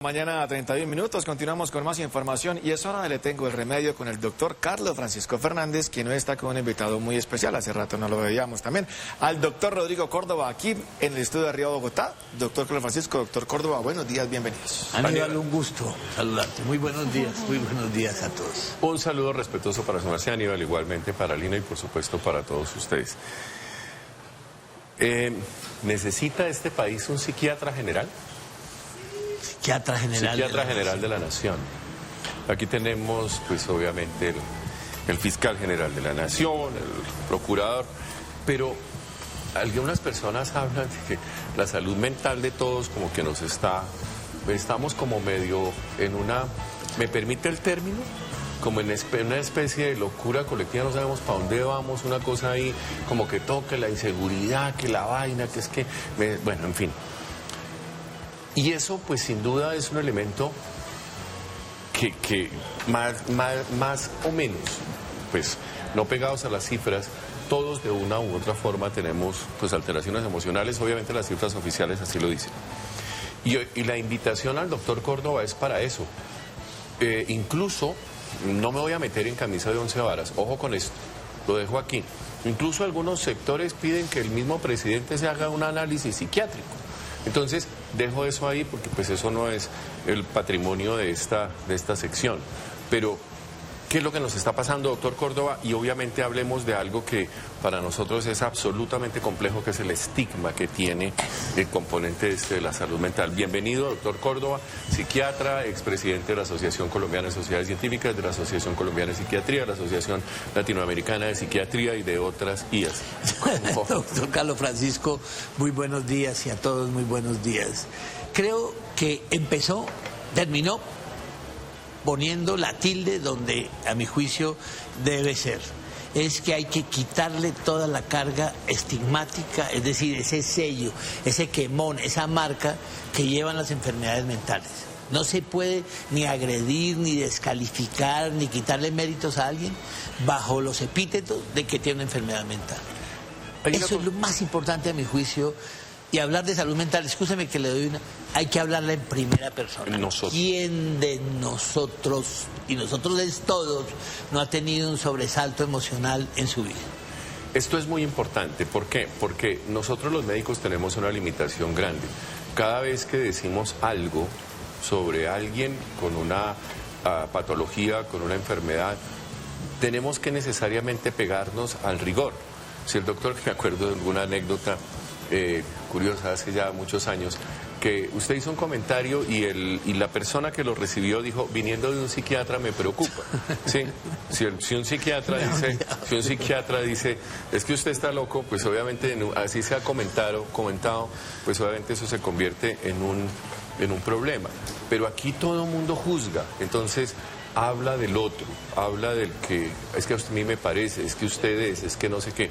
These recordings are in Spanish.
Mañana a 31 minutos, continuamos con más información y es hora de Le Tengo el Remedio con el doctor Carlos Francisco Fernández, quien hoy está con un invitado muy especial, hace rato no lo veíamos también, al doctor Rodrigo Córdoba aquí en el estudio de Río Bogotá. Doctor Carlos Francisco, doctor Córdoba, buenos días, bienvenidos. Aníbal, un gusto saludarte, muy buenos días a todos. Un saludo respetuoso para su merced Aníbal, igualmente para Lina y por supuesto para todos ustedes. ¿Necesita este país un psiquiatra general? Psiquiatra general de la Nación. Aquí tenemos, pues obviamente, el fiscal general de la Nación, el procurador, pero algunas personas hablan de que la salud mental de todos como que estamos como medio en una, ¿me permite el término? Como en una especie de locura colectiva, no sabemos para dónde vamos, una cosa ahí, como que toque la inseguridad, que la vaina, que es que, bueno, en fin. Y eso, pues sin duda, es un elemento que más o menos, pues no pegados a las cifras, todos de una u otra forma tenemos pues alteraciones emocionales, obviamente las cifras oficiales así lo dicen. Y la invitación al doctor Córdoba es para eso. Incluso, no me voy a meter en camisa de 11 varas, ojo con esto, lo dejo aquí. Incluso algunos sectores piden que el mismo presidente se haga un análisis psiquiátrico. Entonces, dejo eso ahí porque pues eso no es el patrimonio de esta sección. Pero, ¿qué es lo que nos está pasando, doctor Córdoba? Y obviamente hablemos de algo que para nosotros es absolutamente complejo, que es el estigma que tiene el componente de la salud mental. Bienvenido, doctor Córdoba, psiquiatra, expresidente de la Asociación Colombiana de Sociedades Científicas, de la Asociación Colombiana de Psiquiatría, de la Asociación Latinoamericana de Psiquiatría y de otras IAS. Doctor Carlos Francisco, muy buenos días y a todos muy buenos días. Creo que terminó poniendo la tilde donde a mi juicio debe ser. Es que hay que quitarle toda la carga estigmática, es decir, ese sello, ese quemón, esa marca que llevan las enfermedades mentales. No se puede ni agredir, ni descalificar, ni quitarle méritos a alguien bajo los epítetos de que tiene una enfermedad mental. Eso es lo más importante a mi juicio. Y hablar de salud mental, escúcheme que le doy hay que hablarla en primera persona. Nosotros. ¿Quién de nosotros, y nosotros es todos, no ha tenido un sobresalto emocional en su vida? Esto es muy importante. ¿Por qué? Porque nosotros los médicos tenemos una limitación grande. Cada vez que decimos algo sobre alguien con una patología, con una enfermedad, tenemos que necesariamente pegarnos al rigor. Si el doctor, me acuerdo de alguna anécdota curiosa hace ya muchos años, que usted hizo un comentario y la persona que lo recibió dijo, viniendo de un psiquiatra me preocupa. ¿Sí? Si un psiquiatra dice, es que usted está loco, pues obviamente así se ha comentado, pues obviamente eso se convierte en un problema. Pero aquí todo el mundo juzga, entonces habla del otro, habla del que, es que a mí me parece, es que usted es que no sé qué.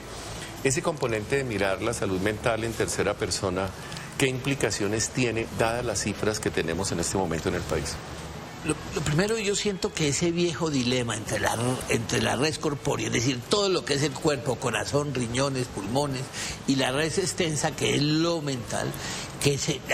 Ese componente de mirar la salud mental en tercera persona, ¿qué implicaciones tiene dadas las cifras que tenemos en este momento en el país? Lo primero, yo siento que ese viejo dilema entre la res corpórea, es decir, todo lo que es el cuerpo, corazón, riñones, pulmones, y la res extensa, que es lo mental,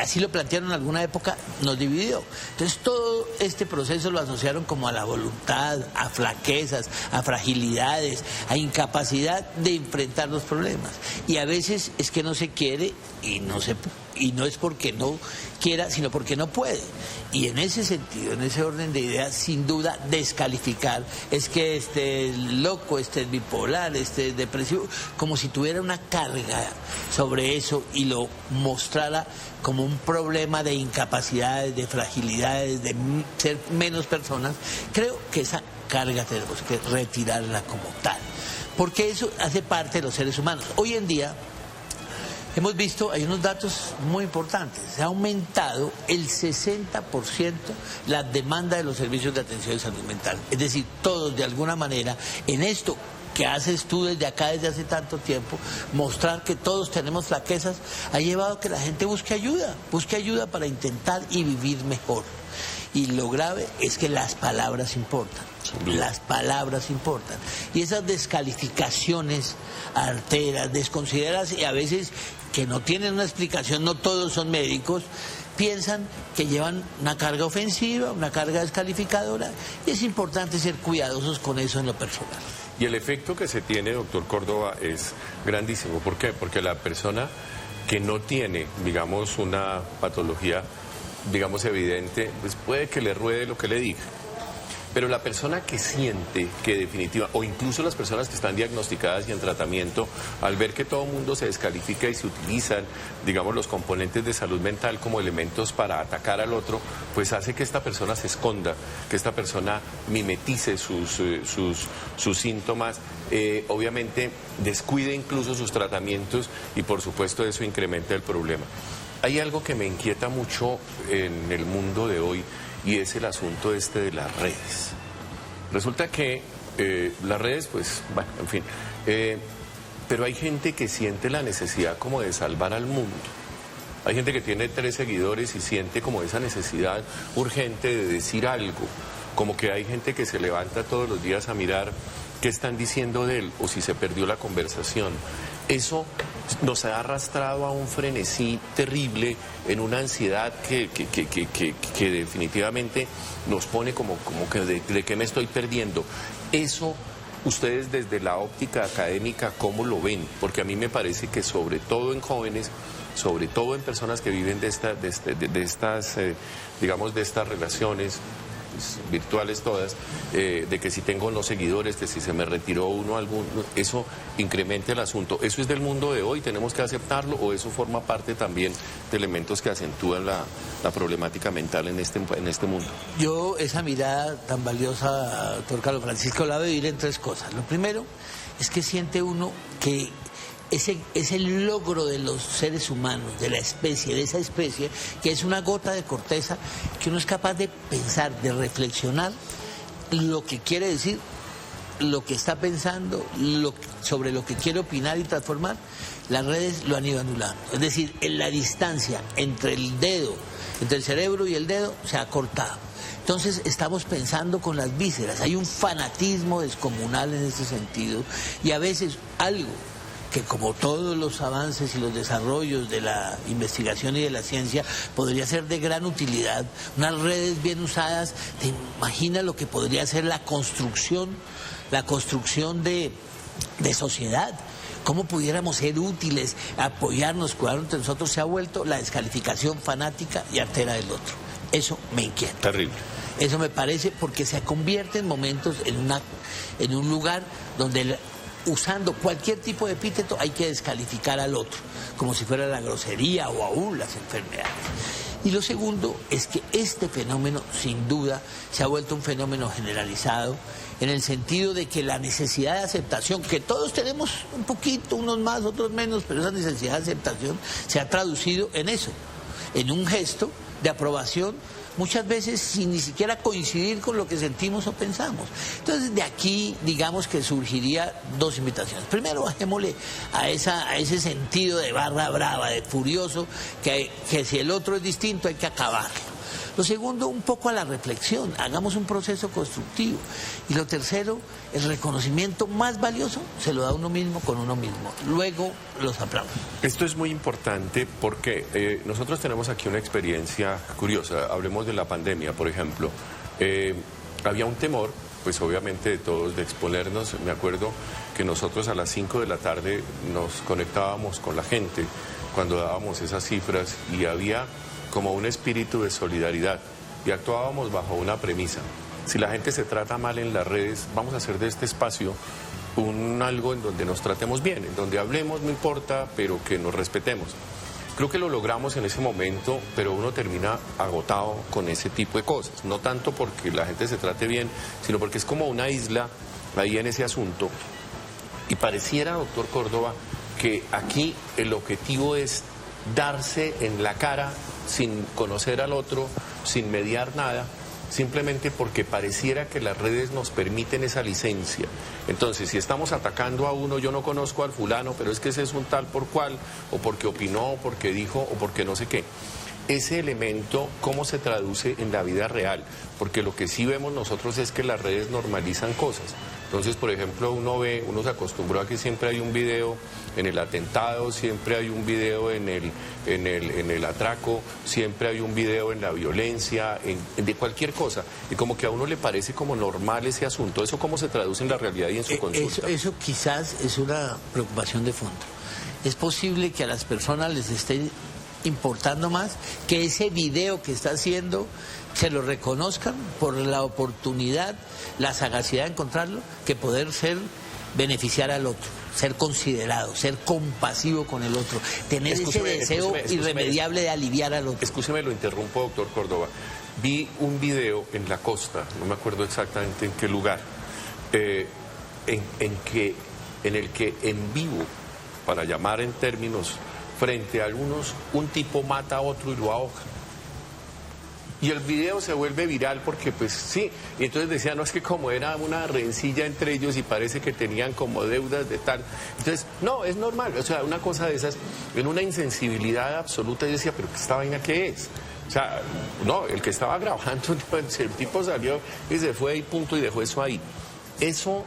así lo plantearon en alguna época, nos dividió. Entonces todo este proceso lo asociaron como a la voluntad, a flaquezas, a fragilidades, a incapacidad de enfrentar los problemas. Y a veces es que no se quiere y no es porque no quiera, sino porque no puede. Y en ese sentido, en ese orden de ideas, sin duda, descalificar es que este es loco, este es bipolar, este es depresivo, como si tuviera una carga sobre eso y lo mostrara como un problema de incapacidades, de fragilidades, de ser menos personas. Creo que esa carga tenemos que retirarla como tal, porque eso hace parte de los seres humanos. Hoy en día hemos visto, hay unos datos muy importantes, se ha aumentado el 60% la demanda de los servicios de atención de salud mental. Es decir, todos de alguna manera en esto que haces tú desde acá desde hace tanto tiempo, mostrar que todos tenemos flaquezas, ha llevado a que la gente busque ayuda para intentar y vivir mejor. Y lo grave es que las palabras importan. Las palabras importan. Y esas descalificaciones arteras, desconsideradas y a veces que no tienen una explicación, no todos son médicos, piensan que llevan una carga ofensiva, una carga descalificadora, y es importante ser cuidadosos con eso en lo personal. Y el efecto que se tiene, doctor Córdoba, es grandísimo. ¿Por qué? Porque la persona que no tiene, digamos, una patología, digamos, evidente, pues puede que le ruede lo que le diga. Pero la persona que siente que definitiva, o incluso las personas que están diagnosticadas y en tratamiento, al ver que todo el mundo se descalifica y se utilizan, digamos, los componentes de salud mental como elementos para atacar al otro, pues hace que esta persona se esconda, que esta persona mimetice sus síntomas, obviamente descuide incluso sus tratamientos y por supuesto eso incrementa el problema. Hay algo que me inquieta mucho en el mundo de hoy, y es el asunto de las redes. Resulta que las redes, pues, bueno, en fin, pero hay gente que siente la necesidad como de salvar al mundo. Hay gente que tiene 3 seguidores y siente como esa necesidad urgente de decir algo, como que hay gente que se levanta todos los días a mirar qué están diciendo de él o si se perdió la conversación. Eso nos ha arrastrado a un frenesí terrible, en una ansiedad que definitivamente nos pone como que de qué me estoy perdiendo. Eso, ustedes desde la óptica académica, ¿cómo lo ven? Porque a mí me parece que sobre todo en jóvenes, sobre todo en personas que viven de estas relaciones virtuales todas, de que si tengo no seguidores, de si se me retiró uno, eso incrementa el asunto. ¿Eso es del mundo de hoy? ¿Tenemos que aceptarlo o eso forma parte también de elementos que acentúan la problemática mental en este mundo? Yo esa mirada tan valiosa, doctor Carlos Francisco, la veo ir en 3 cosas. Lo primero es que siente uno que es el logro de los seres humanos, de la especie, de esa especie, que es una gota de corteza que uno es capaz de pensar, de reflexionar lo que quiere decir, lo que está pensando, sobre lo que quiere opinar y transformar. Las redes lo han ido anulando. Es decir, en la distancia entre el cerebro y el dedo se ha cortado. Entonces estamos pensando con las vísceras. Hay un fanatismo descomunal en ese sentido y a veces algo que, como todos los avances y los desarrollos de la investigación y de la ciencia, podría ser de gran utilidad. Unas redes bien usadas, ¿te imaginas lo que podría ser la construcción de sociedad? ¿Cómo pudiéramos ser útiles, apoyarnos, cuidarnos entre nosotros? Se ha vuelto la descalificación fanática y artera del otro. Eso me inquieta. Terrible. Eso me parece, porque se convierte en momentos en un lugar donde usando cualquier tipo de epíteto hay que descalificar al otro, como si fuera la grosería o aún las enfermedades. Y lo segundo es que este fenómeno, sin duda, se ha vuelto un fenómeno generalizado, en el sentido de que la necesidad de aceptación, que todos tenemos un poquito, unos más, otros menos, pero esa necesidad de aceptación se ha traducido en eso, en un gesto de aprobación, muchas veces sin ni siquiera coincidir con lo que sentimos o pensamos. Entonces, de aquí, digamos que surgiría 2 invitaciones. Primero, bajémosle a ese sentido de barra brava, de furioso, que si el otro es distinto hay que acabarlo. Lo segundo, un poco a la reflexión, hagamos un proceso constructivo. Y lo tercero, el reconocimiento más valioso se lo da uno mismo con uno mismo. Luego los aplausos. Esto es muy importante porque nosotros tenemos aquí una experiencia curiosa. Hablemos de la pandemia, por ejemplo. Había un temor, pues obviamente de todos, de exponernos. Me acuerdo que nosotros a las 5 de la tarde nos conectábamos con la gente cuando dábamos esas cifras y había como un espíritu de solidaridad y actuábamos bajo una premisa. Si la gente se trata mal en las redes, vamos a hacer de este espacio algo en donde nos tratemos bien, en donde hablemos, no importa, pero que nos respetemos. Creo que lo logramos en ese momento, pero uno termina agotado con ese tipo de cosas. No tanto porque la gente se trate bien, sino porque es como una isla ahí en ese asunto. Y pareciera, doctor Córdoba, que aquí el objetivo es darse en la cara sin conocer al otro, sin mediar nada, simplemente porque pareciera que las redes nos permiten esa licencia. Entonces, si estamos atacando a uno, yo no conozco al fulano, pero es que ese es un tal por cual, o porque opinó, o porque dijo, o porque no sé qué. ese elemento, ¿cómo se traduce en la vida real? Porque lo que sí vemos nosotros es que las redes normalizan cosas. Entonces, por ejemplo, uno se acostumbró a que siempre hay un video en el atentado, siempre hay un video en el atraco, siempre hay un video en la violencia, de cualquier cosa. Y como que a uno le parece como normal ese asunto. ¿Eso cómo se traduce en la realidad y en su consulta? Eso quizás es una preocupación de fondo. Es posible que a las personas les esté importando más que ese video que está haciendo se lo reconozcan por la oportunidad, la sagacidad de encontrarlo, que poder beneficiar al otro, ser considerado, ser compasivo con el otro, tener ese deseo irremediable de aliviar al otro. Escúcheme, lo interrumpo, doctor Córdoba. Vi un video en la costa, no me acuerdo exactamente en qué lugar, en el que en vivo, para llamar en términos frente a algunos, un tipo mata a otro y lo ahoga. Y el video se vuelve viral porque, pues sí, y entonces decían, no, es que como era una rencilla entre ellos y parece que tenían como deudas de tal. Entonces, no, es normal, o sea, una cosa de esas, en una insensibilidad absoluta, yo decía, pero ¿esta vaina qué es? O sea, no, el que estaba grabando, el tipo salió y se fue y punto, y dejó eso ahí. Eso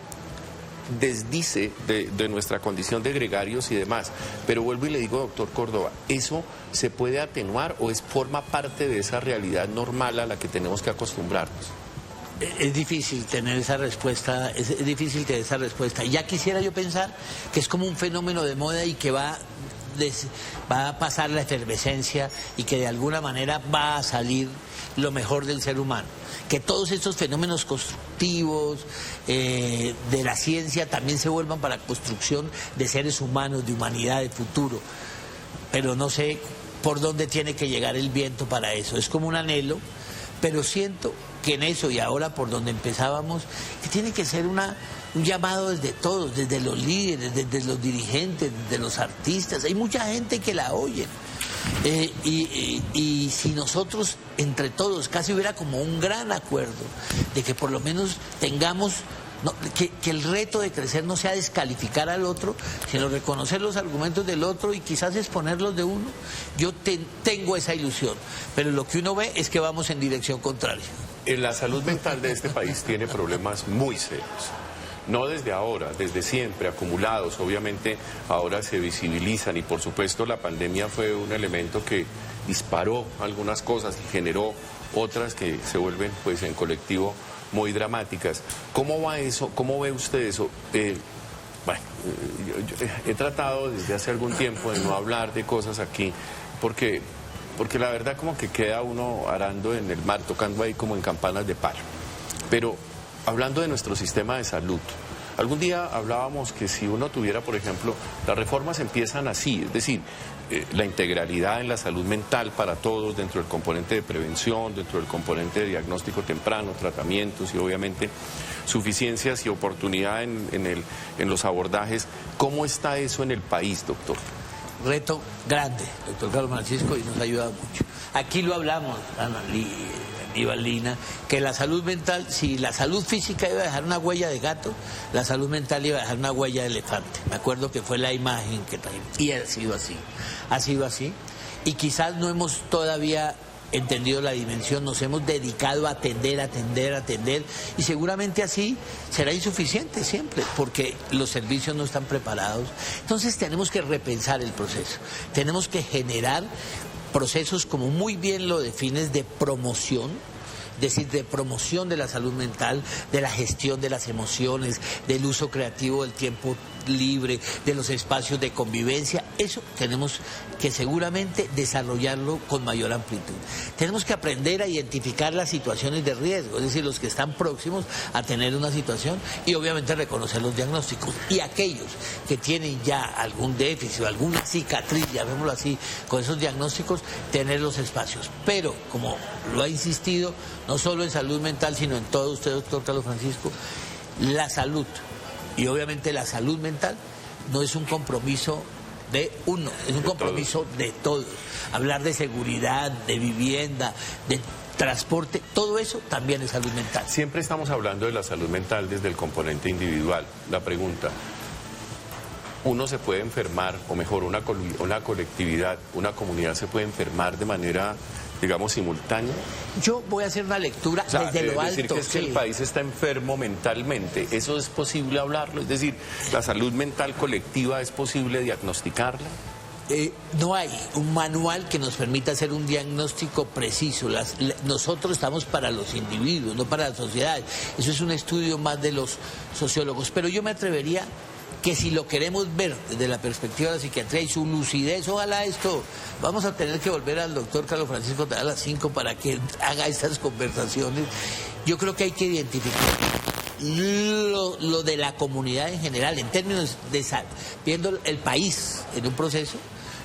desdice de nuestra condición de gregarios y demás. Pero vuelvo y le digo, doctor Córdoba, ¿eso se puede atenuar o forma parte de esa realidad normal a la que tenemos que acostumbrarnos? Es difícil tener esa respuesta, es difícil tener esa respuesta. Ya quisiera yo pensar que es como un fenómeno de moda y que va a pasar la efervescencia y que de alguna manera va a salir lo mejor del ser humano. Que todos estos fenómenos constructivos de la ciencia también se vuelvan para construcción de seres humanos, de humanidad, de futuro. Pero no sé por dónde tiene que llegar el viento para eso. Es como un anhelo, pero siento que en eso, y ahora por donde empezábamos, que tiene que ser un llamado desde todos, desde los líderes, desde los dirigentes, desde los artistas. Hay mucha gente que la oye. Y si nosotros, entre todos, casi hubiera como un gran acuerdo de que por lo menos tengamos, que el reto de crecer no sea descalificar al otro, sino reconocer los argumentos del otro y quizás exponerlos de uno. Yo tengo esa ilusión, pero lo que uno ve es que vamos en dirección contraria. La salud mental de este país tiene problemas muy serios. No desde ahora, desde siempre, acumulados. Obviamente ahora se visibilizan y por supuesto la pandemia fue un elemento que disparó algunas cosas y generó otras que se vuelven pues en colectivo muy dramáticas. ¿Cómo va eso? ¿Cómo ve usted eso? Bueno, yo he tratado desde hace algún tiempo de no hablar de cosas aquí porque la verdad como que queda uno arando en el mar, tocando ahí como en campanas de palo. Pero hablando de nuestro sistema de salud, algún día hablábamos que si uno tuviera, por ejemplo, las reformas empiezan así, es decir, la integralidad en la salud mental para todos, dentro del componente de prevención, dentro del componente de diagnóstico temprano, tratamientos y obviamente suficiencias y oportunidad en los abordajes. ¿Cómo está eso en el país, doctor? Reto grande, doctor Carlos Francisco, y nos ha ayudado mucho. Aquí lo hablamos, Ivalina, que la salud mental, si la salud física iba a dejar una huella de gato, la salud mental iba a dejar una huella de elefante. Me acuerdo que fue la imagen que trajimos. Y ha sido así. Y quizás no hemos todavía entendido la dimensión, nos hemos dedicado a atender, y seguramente así será insuficiente siempre, porque los servicios no están preparados. Entonces tenemos que repensar el proceso, tenemos que generar procesos, como muy bien lo defines, de promoción, es decir, de promoción de la salud mental, de la gestión de las emociones, del uso creativo del tiempo libre, de los espacios de convivencia. Eso tenemos que seguramente desarrollarlo con mayor amplitud. Tenemos que aprender a identificar las situaciones de riesgo, es decir, los que están próximos a tener una situación, y obviamente reconocer los diagnósticos. Y aquellos que tienen ya algún déficit o alguna cicatriz, llamémoslo así, con esos diagnósticos, tener los espacios. Pero, como lo ha insistido, no solo en salud mental, sino en todo usted, doctor Carlos Francisco, la salud, y obviamente la salud mental, no es un compromiso de uno, es un compromiso de todos. Hablar de seguridad, de vivienda, de transporte, todo eso también es salud mental. Siempre estamos hablando de la salud mental desde el componente individual. La pregunta, uno se puede enfermar, o mejor, una colectividad, una comunidad se puede enfermar de manera, digamos, simultánea. Yo voy a hacer una lectura desde lo alto. Decir que es que el país está enfermo mentalmente, ¿eso es posible hablarlo? Es decir, ¿la salud mental colectiva es posible diagnosticarla? No hay un manual que nos permita hacer un diagnóstico preciso. Nosotros estamos para los individuos, no para las sociedades. Eso es un estudio más de los sociólogos. Pero yo me atrevería que si lo queremos ver desde la perspectiva de la psiquiatría y su lucidez, ojalá esto, vamos a tener que volver al doctor Carlos Francisco a las 5 para que haga estas conversaciones. Yo creo que hay que identificar lo de la comunidad en general, en términos de viendo el país en un proceso,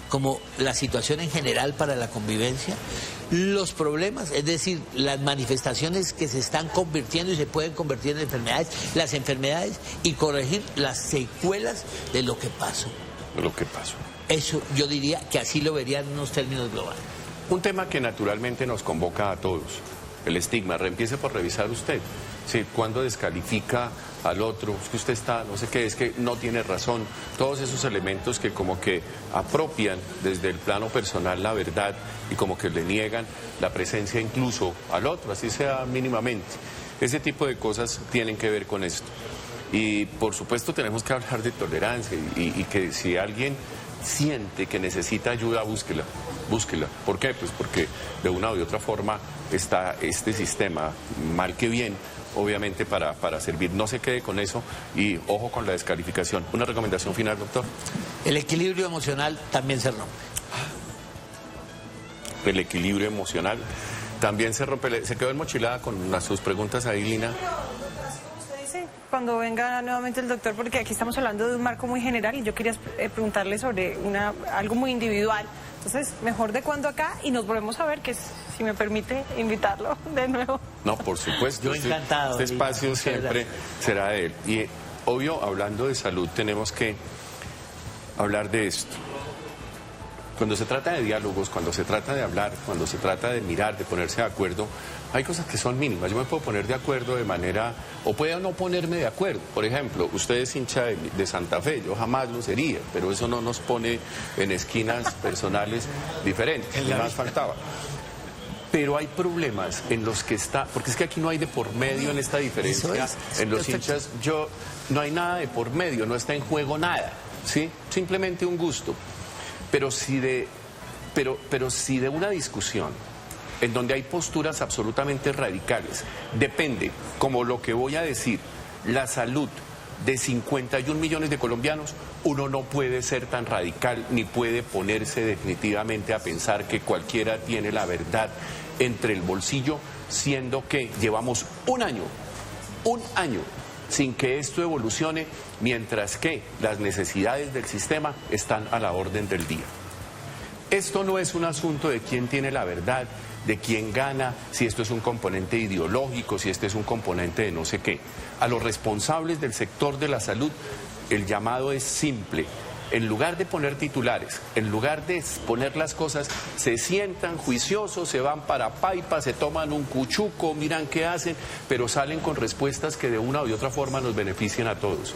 como la situación en general para la convivencia, los problemas, es decir, las manifestaciones que se están convirtiendo y se pueden convertir en enfermedades, las enfermedades, y corregir las secuelas de lo que pasó. De lo que pasó. Eso yo diría que así lo vería en unos términos globales. Un tema que naturalmente nos convoca a todos, el estigma. Empiece por revisar usted. Sí, cuando descalifica al otro, es que usted está, no sé qué, es que no tiene razón. Todos esos elementos que como que apropian desde el plano personal la verdad y como que le niegan la presencia incluso al otro, así sea mínimamente. Ese tipo de cosas tienen que ver con esto. Y por supuesto tenemos que hablar de tolerancia y que si alguien siente que necesita ayuda, búsquela. ¿Por qué? Pues porque de una u otra forma está este sistema, mal que bien, obviamente para servir. No se quede con eso y ojo con la descalificación. Una recomendación final, doctor. El equilibrio emocional también se rompe. El equilibrio emocional también se rompe. Se quedó enmochilada con sus preguntas ahí, Lina. Cuando venga nuevamente el doctor, porque aquí estamos hablando de un marco muy general y yo quería preguntarle sobre algo muy individual. Entonces, mejor de cuándo acá y nos volvemos a ver, que si me permite invitarlo de nuevo. No, por supuesto. Yo encantado. Este espacio siempre será de él. Y obvio, hablando de salud, tenemos que hablar de esto. Cuando se trata de diálogos, cuando se trata de hablar, cuando se trata de mirar, de ponerse de acuerdo, hay cosas que son mínimas. Yo me puedo poner de acuerdo de manera, o puedo no ponerme de acuerdo. Por ejemplo, usted es hincha de Santa Fe, yo jamás lo sería, pero eso no nos pone en esquinas personales diferentes, ni más faltaba. Pero hay problemas en los que está, porque es que aquí no hay de por medio en esta diferencia, en los hinchas, no hay nada de por medio, no está en juego nada, ¿sí? Simplemente un gusto. Pero si de una discusión en donde hay posturas absolutamente radicales, depende, como lo que voy a decir, la salud de 51 millones de colombianos, uno no puede ser tan radical ni puede ponerse definitivamente a pensar que cualquiera tiene la verdad entre el bolsillo, siendo que llevamos un año sin que esto evolucione, mientras que las necesidades del sistema están a la orden del día. Esto no es un asunto de quién tiene la verdad, de quién gana, si esto es un componente ideológico, si este es un componente de no sé qué. A los responsables del sector de la salud, el llamado es simple. En lugar de poner titulares, en lugar de poner las cosas, se sientan juiciosos, se van para Paipa, se toman un cuchuco, miran qué hacen, pero salen con respuestas que de una u otra forma nos benefician a todos.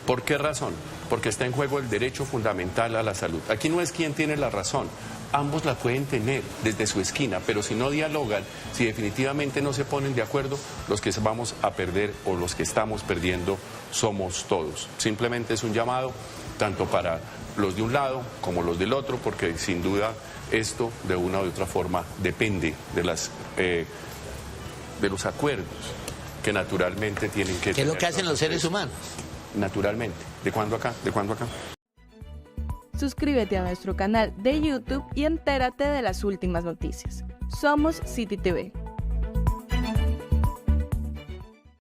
¿Por qué razón? Porque está en juego el derecho fundamental a la salud. Aquí no es quién tiene la razón, ambos la pueden tener desde su esquina, pero si no dialogan, si definitivamente no se ponen de acuerdo, los que vamos a perder o los que estamos perdiendo somos todos. Simplemente es un llamado tanto para los de un lado como los del otro, porque sin duda esto de una u otra forma depende de los acuerdos que naturalmente tienen que tener. ¿Qué es lo que hacen los seres humanos? Naturalmente. ¿De cuándo acá? ¿De cuándo acá? Suscríbete a nuestro canal de YouTube y entérate de las últimas noticias. Somos City TV.